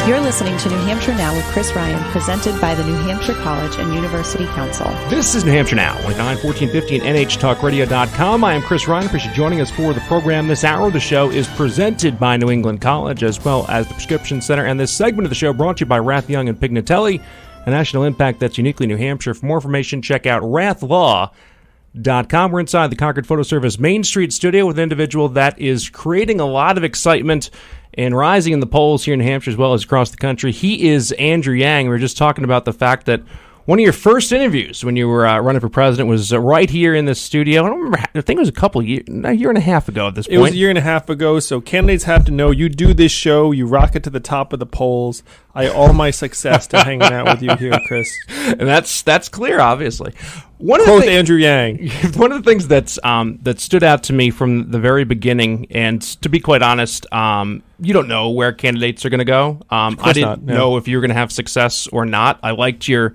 You're listening to New Hampshire Now with Chris Ryan, presented by the New Hampshire College and University Council. This is New Hampshire Now, 91450 and nhtalkradio.com. I am Chris Ryan. Appreciate you joining us for the program. This hour of the show is presented by New England College, as well as the Prescription Center. And this segment of the show brought to you by Rath Young and Pignatelli, a national impact that's uniquely New Hampshire. For more information, check out rathlaw.com. We're inside the Concord Photo Service Main Street studio with an individual that is creating a lot of excitement and rising in the polls here in New Hampshire as well as across the country. He is Andrew Yang. We were just talking about the fact that one of your first interviews when you were running for president was right here in this studio. I don't remember. I think it was a year and a half ago at this point. It was a year and a half ago, so candidates have to know you do this show, you rocket to the top of the polls. I owe my success to hanging out with you here, Chris. And that's clear, obviously. Quote Andrew Yang. One of the things that stood out to me from the very beginning, and to be quite honest, you don't know where candidates are going to go. I didn't know if you were going to have success or not. I liked your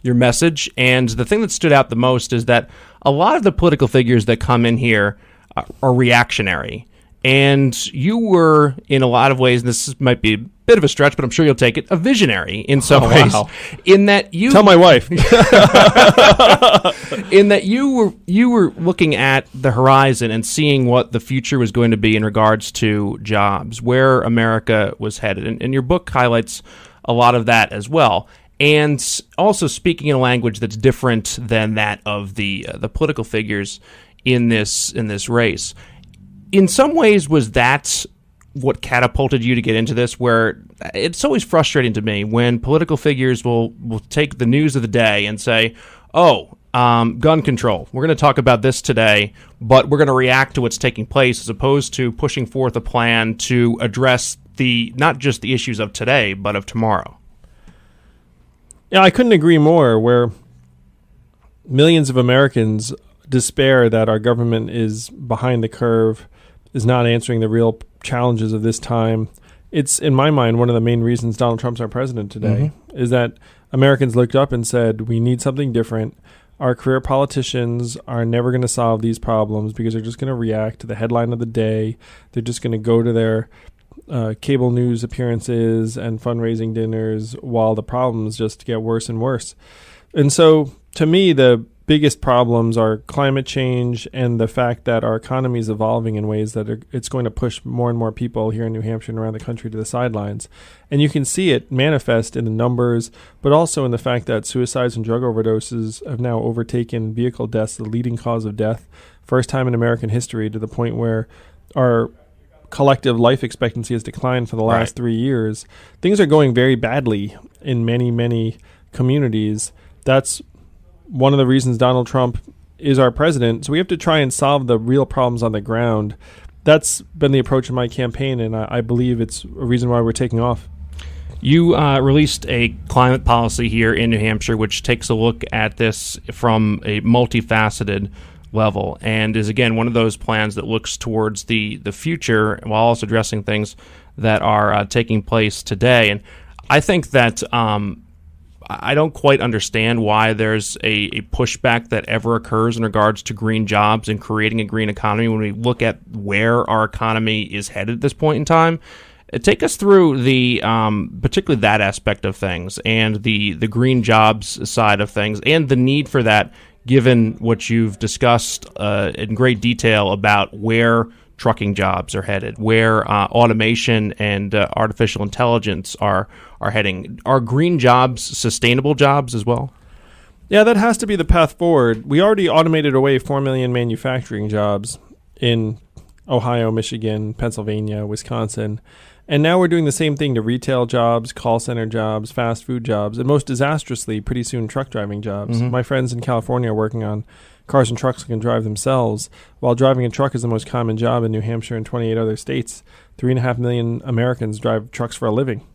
message, and the thing that stood out the most is that a lot of the political figures that come in here are reactionary. And you were, in a lot of ways, and this might be a bit of a stretch, but I'm sure you'll take it, a visionary in some ways. Wow. In that you tell my wife. In that you were looking at the horizon and seeing what the future was going to be in regards to jobs, where America was headed. And your book highlights a lot of that as well. And also speaking in a language that's different than that of the political figures in this race. In some ways, was that what catapulted you to get into this? Where it's always frustrating to me when political figures will take the news of the day and say, gun control. We're going to talk about this today, but we're going to react to what's taking place as opposed to pushing forth a plan to address not just the issues of today, but of tomorrow. Yeah, I couldn't agree more, where millions of Americans despair that our government is behind the curve, is not answering the real challenges of this time. It's, in my mind, one of the main reasons Donald Trump's our president today, is that Americans looked up and said, we need something different. Our career politicians are never going to solve these problems because they're just going to react to the headline of the day. They're just going to go to their cable news appearances and fundraising dinners while the problems just get worse and worse. And so, to me, the biggest problems are climate change and the fact that our economy is evolving in ways that it's going to push more and more people here in New Hampshire and around the country to the sidelines. And you can see it manifest in the numbers, but also in the fact that suicides and drug overdoses have now overtaken vehicle deaths, the leading cause of death, first time in American history, to the point where our collective life expectancy has declined for the last 3 years. Things are going very badly in many, many communities. That's one of the reasons Donald Trump is our president. So we have to try and solve the real problems on the ground. That's been the approach of my campaign, and I believe it's a reason why we're taking off. You released a climate policy here in New Hampshire, which takes a look at this from a multifaceted level and is, again, one of those plans that looks towards the future while also addressing things that are taking place today. And I think that I don't quite understand why there's a pushback that ever occurs in regards to green jobs and creating a green economy when we look at where our economy is headed at this point in time. Take us through the particularly that aspect of things and the green jobs side of things and the need for that, given what you've discussed in great detail about where trucking jobs are headed, where automation and artificial intelligence are heading. Are green jobs sustainable jobs as well? Yeah, that has to be the path forward. We already automated away 4 million manufacturing jobs in Ohio, Michigan, Pennsylvania, Wisconsin. And now we're doing the same thing to retail jobs, call center jobs, fast food jobs, and most disastrously, pretty soon, truck driving jobs. My friends in California are working on cars and trucks that can drive themselves, while driving a truck is the most common job in New Hampshire and 28 other states. 3.5 million Americans drive trucks for a living.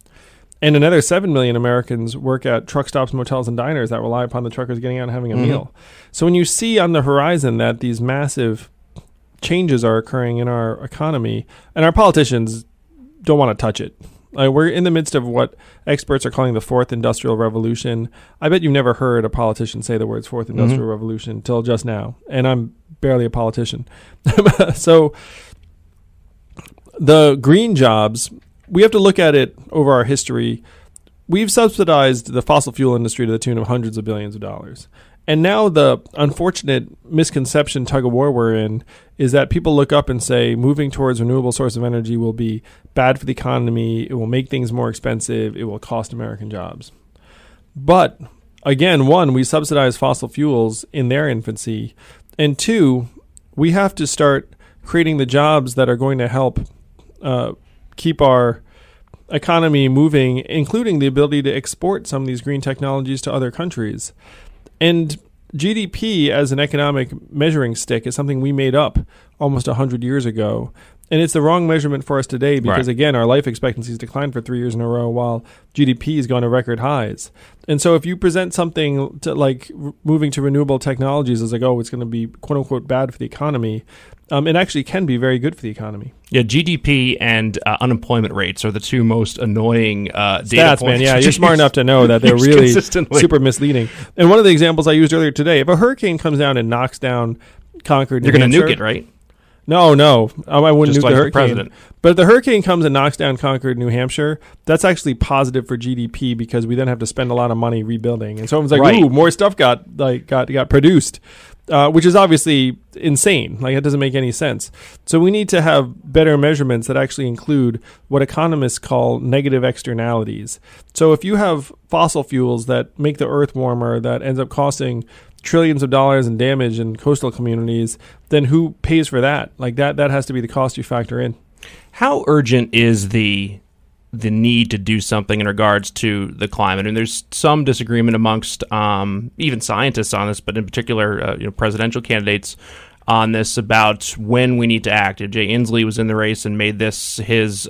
And another 7 million Americans work at truck stops, motels, and diners that rely upon the truckers getting out and having a meal. So when you see on the horizon that these massive changes are occurring in our economy, and our politicians don't want to touch it. We're in the midst of what experts are calling the fourth industrial revolution. I bet you've never heard a politician say the words fourth industrial revolution till just now. And I'm barely a politician. So the green jobs we have to look at it over our history. We've subsidized the fossil fuel industry to the tune of hundreds of billions of dollars. And now the unfortunate misconception tug of war we're in is that people look up and say moving towards renewable source of energy will be bad for the economy. It will make things more expensive. It will cost American jobs. But again, one, we subsidize fossil fuels in their infancy. And two, we have to start creating the jobs that are going to help keep our economy moving, including the ability to export some of these green technologies to other countries. And GDP as an economic measuring stick is something we made up almost 100 years ago. And it's the wrong measurement for us today because, again, our life expectancy has declined for 3 years in a row while GDP has gone to record highs. And so if you present something to like moving to renewable technologies as like, oh, it's going to be, quote unquote, bad for the economy, it actually can be very good for the economy. Yeah, GDP and unemployment rates are the two most annoying data stats, points. Man. Yeah, you're smart enough to know that they're really super misleading. And one of the examples I used earlier today, if a hurricane comes down and knocks down Concord, you're going to nuke it, right? No, I wouldn't just nuke like the hurricane. President. But if the hurricane comes and knocks down Concord, New Hampshire, that's actually positive for GDP because we then have to spend a lot of money rebuilding. And so everyone's like, ooh, more stuff got produced. Which is obviously insane. Like, it doesn't make any sense. So we need to have better measurements that actually include what economists call negative externalities. So if you have fossil fuels that make the earth warmer, that ends up costing trillions of dollars in damage in coastal communities, then who pays for that? Like, that has to be the cost you factor in. How urgent is the need to do something in regards to the climate? And there's some disagreement amongst even scientists on this, but in particular, presidential candidates on this about when we need to act. Jay Inslee was in the race and made this his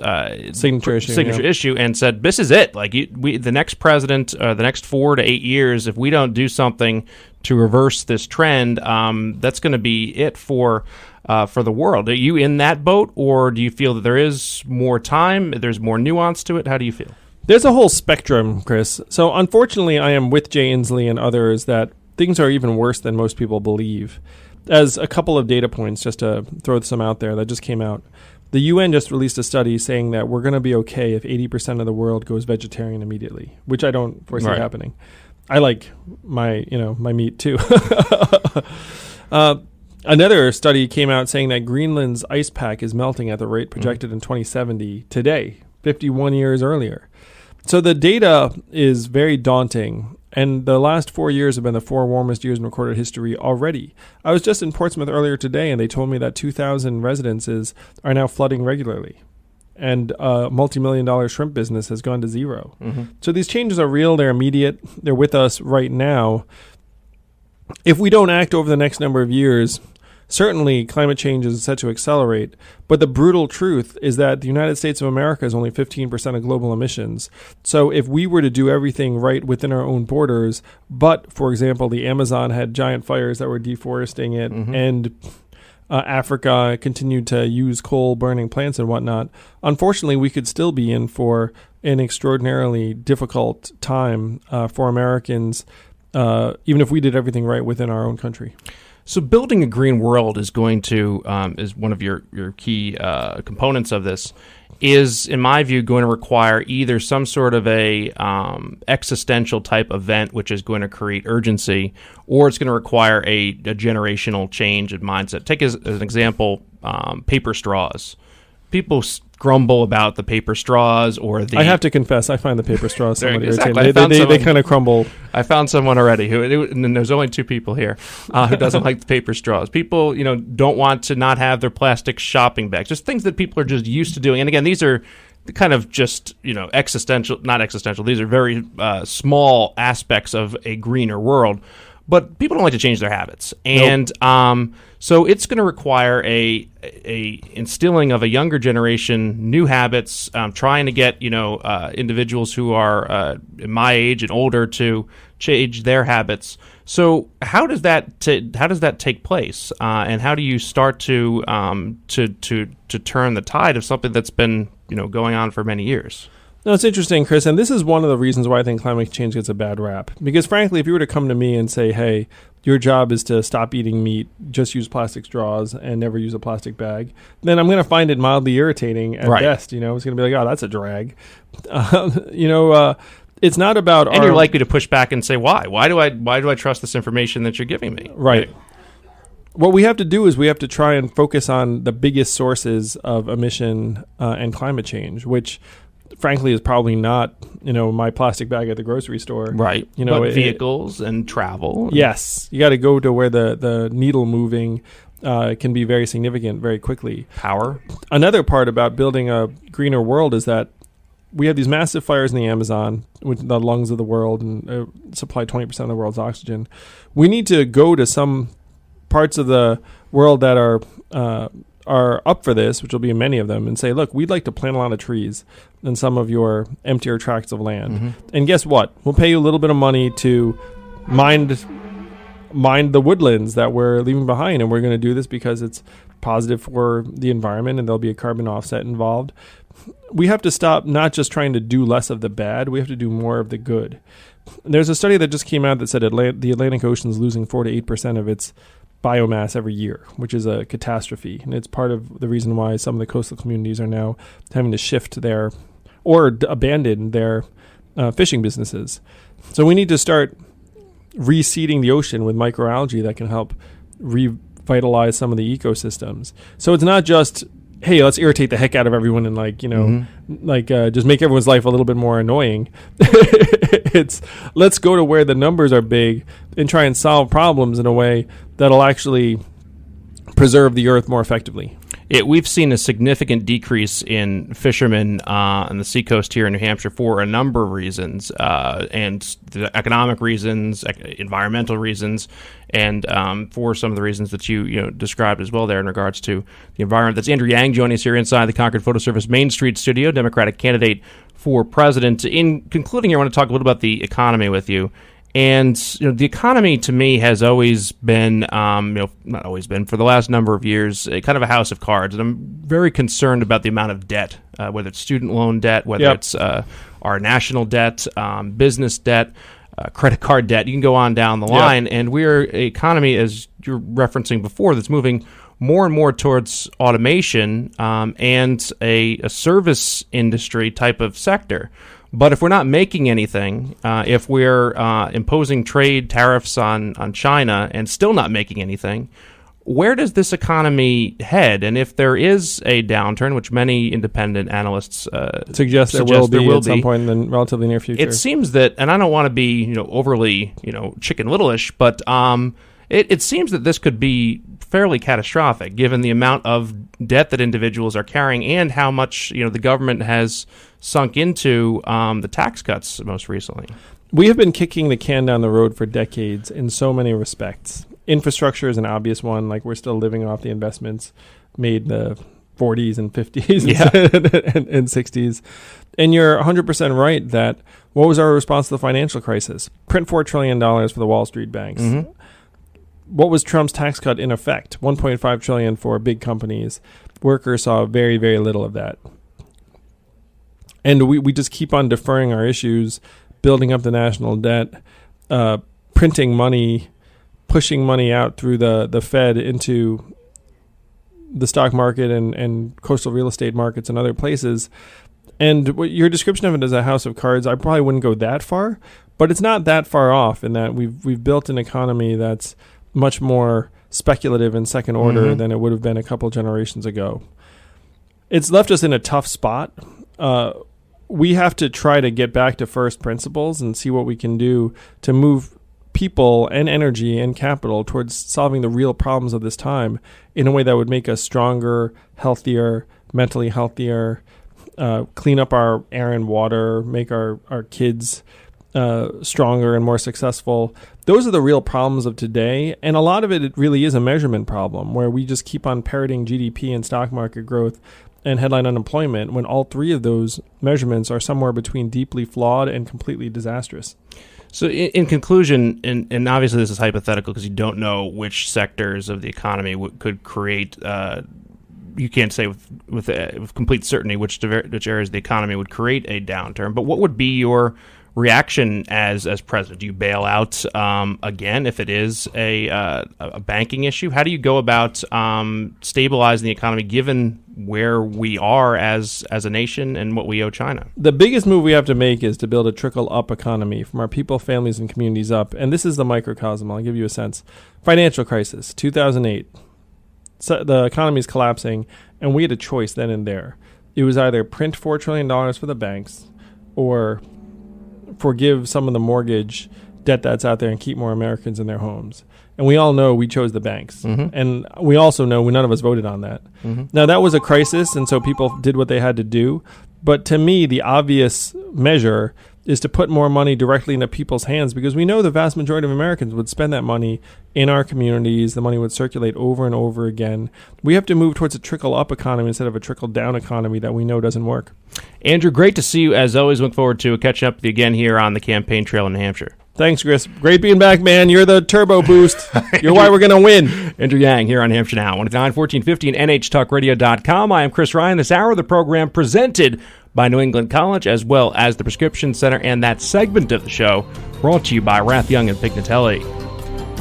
signature issue and said, this is it. Like, the next president, the next 4 to 8 years, if we don't do something to reverse this trend, that's going to be it for the world. Are you in that boat, or do you feel that there is more time, there's more nuance to it? How do you feel? There's a whole spectrum, Chris. So unfortunately, I am with Jay Inslee and others that things are even worse than most people believe. As a couple of data points, just to throw some out there that just came out, the UN just released a study saying that we're going to be okay if 80% of the world goes vegetarian immediately, which I don't foresee happening. I like my meat too. Another study came out saying that Greenland's ice pack is melting at the rate projected in 2070 today, 51 years earlier. So the data is very daunting, and the last 4 years have been the 4 warmest years in recorded history already. I was just in Portsmouth earlier today, and they told me that 2,000 residences are now flooding regularly, and a multi-million-dollar shrimp business has gone to zero. Mm-hmm. So these changes are real, they're immediate, they're with us right now. If we don't act over the next number of years, certainly climate change is set to accelerate, but the brutal truth is that the United States of America is only 15% of global emissions. So if we were to do everything right within our own borders, but, for example, the Amazon had giant fires that were deforesting it, and Africa continued to use coal-burning plants and whatnot, unfortunately, we could still be in for an extraordinarily difficult time for Americans, even if we did everything right within our own country. So building a green world is going to is one of your key components of this. Is, in my view, going to require either some sort of a existential type event, which is going to create urgency, or it's going to require a generational change in mindset. Take as an example, paper straws. People grumble about the paper straws or the... I have to confess, I find the paper straws somewhat irritating. Exactly. They kind of crumble. I found someone already and there's only 2 people here who doesn't like the paper straws. People, don't want to not have their plastic shopping bags. Just things that people are just used to doing. And again, these are kind of just, not existential. These are very small aspects of a greener world. But people don't like to change their habits. And so it's going to require a instilling of a younger generation, new habits, trying to get, individuals who are my age and older to change their habits. So how does that take place? And how do you start to turn the tide of something that's been, going on for many years? No, it's interesting, Chris, and this is one of the reasons why I think climate change gets a bad rap. Because frankly, if you were to come to me and say, hey, your job is to stop eating meat, just use plastic straws, and never use a plastic bag, then I'm going to find it mildly irritating at best. It's going to be like, oh, that's a drag. It's not about and you're likely to push back and say, why? Why do I trust this information that you're giving me? Right. What we have to do is we have to try and focus on the biggest sources of emission and climate change, which frankly is probably not, my plastic bag at the grocery store. Right. But vehicles and travel. Yes. You got to go to where the needle moving can be very significant very quickly. Power. Another part about building a greener world is that we have these massive fires in the Amazon, with the lungs of the world, and supply 20% of the world's oxygen. We need to go to some parts of the world that are up for this, which will be many of them, and say, look, we'd like to plant a lot of trees in some of your emptier tracts of land. Mm-hmm. And guess what? We'll pay you a little bit of money to mind the woodlands that we're leaving behind, and we're going to do this because it's positive for the environment and there'll be a carbon offset involved. We have to stop not just trying to do less of the bad, we have to do more of the good. There's a study that just came out that said the Atlantic Ocean is losing 4 to 8% of its biomass every year, which is a catastrophe. And it's part of the reason why some of the coastal communities are now having to shift or abandon their fishing businesses. So we need to start reseeding the ocean with microalgae that can help revitalize some of the ecosystems. So it's not just, hey, let's irritate the heck out of everyone and just make everyone's life a little bit more annoying. It's let's go to where the numbers are big and try and solve problems in a way that'll actually preserve the earth more effectively. We've seen a significant decrease in fishermen on the seacoast here in New Hampshire for a number of reasons, and the economic reasons, environmental reasons, and for some of the reasons that you described as well there in regards to the environment. That's Andrew Yang joining us here inside the Concord Photo Service Main Street studio, Democratic candidate for president. In concluding here, I want to talk a little about the economy with you. And the economy to me has always been, not always been, for the last number of years, kind of a house of cards. And I'm very concerned about the amount of debt, whether it's student loan debt, whether it's our national debt, business debt, credit card debt. You can go on down the line. And we're an economy, as you're referencing before, that's moving more and more towards automation and a service industry type of sector. But if we're not making anything, if we're imposing trade tariffs on China and still not making anything, where does this economy head? And if there is a downturn, which many independent analysts suggest there will be at some point in the relatively near future, it seems that, and I don't want to be overly Chicken Little-ish, but it seems that this could be fairly catastrophic given the amount of debt that individuals are carrying and how much the government has sunk into the tax cuts most recently. We have been kicking the can down the road for decades in so many respects. Infrastructure is an obvious one. Like, we're still living off the investments made in the 40s and 50s and 60s. And you're 100% right that what was our response to the financial crisis? Print $4 trillion for the Wall Street banks. Mm-hmm. What was Trump's tax cut in effect? $1.5 trillion for big companies. Workers saw very, very little of that. And we just keep on deferring our issues, building up the national debt, printing money, pushing money out through the Fed into the stock market and coastal real estate markets and other places. And your description of it as a house of cards, I probably wouldn't go that far, but it's not that far off in that we've built an economy that's much more speculative and second order than it would have been a couple generations ago. It's left us in a tough spot. We have to try to get back to first principles and see what we can do to move people and energy and capital towards solving the real problems of this time in a way that would make us stronger, healthier, mentally healthier, clean up our air and water, make our kids stronger and more successful. Those are the real problems of today. And a lot of it really is a measurement problem where we just keep on parroting GDP and stock market growth and headline unemployment when all three of those measurements are somewhere between deeply flawed and completely disastrous. So in conclusion, and obviously this is hypothetical because you don't know which sectors of the economy could create you can't say with complete certainty which areas of the economy would create a downturn. But what would be your reaction as president? Do you bail out again if it is a banking issue? How do you go about stabilizing the economy given where we are as a nation and what we owe China? The biggest move we have to make is to build a trickle-up economy from our people, families, and communities up. And this is the microcosm. I'll give you a sense. Financial crisis, 2008. So the economy is collapsing, and we had a choice then and there. It was either print $4 trillion for the banks or forgive some of the mortgage debt that's out there and keep more Americans in their homes. And we all know we chose the banks. Mm-hmm. And we also know none of us voted on that. Mm-hmm. Now, that was a crisis, and so people did what they had to do. But to me, the obvious measure is to put more money directly into people's hands, because we know the vast majority of Americans would spend that money in our communities. The money would circulate over and over again. We have to move towards a trickle-up economy instead of a trickle-down economy that we know doesn't work. Andrew, great to see you. As always, look forward to catching up with you again here on the campaign trail in New Hampshire. Thanks, Chris. Great being back, man. You're the turbo boost. You're why we're going to win. Andrew Yang here on Hampshire Now, 109-1450 and NHTalkRadio.com. I am Chris Ryan. This hour of the program presented by New England College, as well as the Prescription Center, and that segment of the show brought to you by Rath Young and Pignatelli.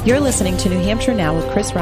You're listening to New Hampshire Now with Chris Ryan.